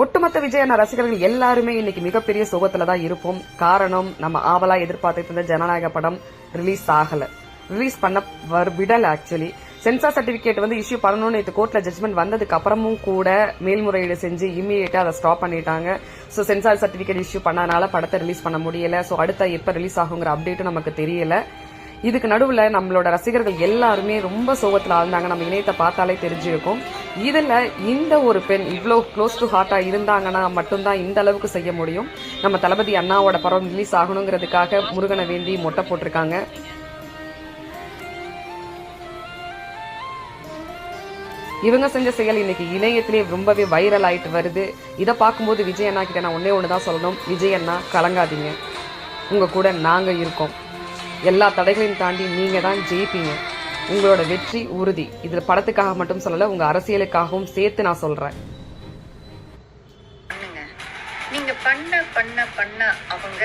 ஒட்டுமொத்த விஜய் அண்ணா ரசிகர்கள் எல்லாருமே இன்னைக்கு மிகப்பெரிய சோகத்துலதான் இருப்போம். காரணம், நம்ம ஆவலா எதிர்பார்த்துட்டு இருந்த ஜனநாயக படம் ரிலீஸ் ஆகல. ரிலீஸ் பண்ண விடல. ஆக்சுவலி சென்சார் சர்டிபிகேட் இஷ்யூ பண்ணணும்னு கோர்ட்ல ஜட்மெண்ட் வந்ததுக்கு அப்புறமும் கூட மேல்முறையீடு செஞ்சு இமீடியட்டா அதை ஸ்டாப் பண்ணிட்டாங்க. சோ சென்சார் சர்டிபிகேட் இஷ்யூ பண்ணனால படத்தை ரிலீஸ் பண்ண முடியல. சோ அடுத்த எப்ப ரிலீஸ் ஆகுங்கிற அப்டேட்டும் நமக்கு தெரியல. இதுக்கு நடுவுல நம்மளோட ரசிகர்கள் எல்லாருமே ரொம்ப சோகத்துல ஆழ்ந்தாங்க. நம்ம இணையத்தை பார்த்தாலே தெரிஞ்சிருக்கும். இதுல இந்த ஒரு பெண் இவ்வளவு க்ளோஸ் டு ஹார்ட்டா இருந்தாங்கன்னா மட்டும்தான் இந்த அளவுக்கு செய்ய முடியும். நம்ம தளபதி அண்ணாவோட படம் ரிலீஸ் ஆகணுங்கிறதுக்காக முருகனை வேண்டி மொட்டை போட்டிருக்காங்க. இவங்க செஞ்ச செயல் இன்னைக்கு இணையத்திலே ரொம்பவே வைரல் ஆயிட்டு வருது. இதை பார்க்கும்போது விஜய் அண்ணா கிட்ட நான் ஒன்னே ஒண்ணுதான் சொல்லணும். விஜய் அண்ணா கலங்காதீங்க, உங்க கூட நாங்க இருக்கோம். எல்லா தடைகளையும் தாண்டி நீங்க தான் ஜெயிப்பீங்க. உங்களோட வெற்றி உறுதி. இதுல படத்துக்காக மட்டும் சொல்லல, உங்க அரசியலுக்காகவும் சேர்த்து நான் சொல்றேன். நீங்க பண்ண பண்ண பண்ண அவங்க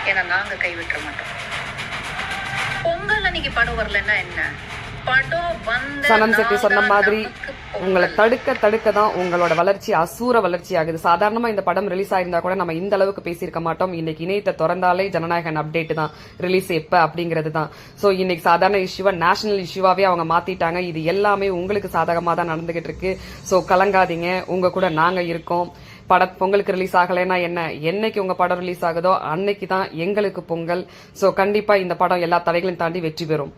ஏன்னா நாங்க கைவிட்ட மாட்டோம். பொங்கல் அன்னைக்கு படம் வரலன்னா என்ன, சனம் செட்டி சொன்ன மாதிரி உங்களை தடுக்க தான் உங்களோட வளர்ச்சி அசூர வளர்ச்சி ஆகுது. சாதாரணமா இந்த படம் ரிலீஸ் ஆயிருந்தா கூட நம்ம இந்த அளவுக்கு பேசியிருக்க மாட்டோம். இன்னைக்கு இணையத்தை திறந்தாலே ஜனநாயகன் அப்டேட் தான், ரிலீஸ் எப்ப அப்படிங்கிறது தான். சோ இன்னைக்கு சாதாரண இஷ்யூவா நேஷனல் இஷ்யூவாவே அவங்க மாத்திட்டாங்க. இது எல்லாமே உங்களுக்கு சாதகமா தான் நடந்துகிட்டு இருக்கு. சோ கலங்காதீங்க, உங்க கூட நாங்க இருக்கோம். பொங்கலுக்கு ரிலீஸ் ஆகலைன்னா என்ன, என்னைக்கு உங்க படம் ரிலீஸ் ஆகுதோ அன்னைக்கு தான் எங்களுக்கு பொங்கல். சோ கண்டிப்பா இந்த படம் எல்லா தடைகளையும் தாண்டி வெற்றி பெறும்.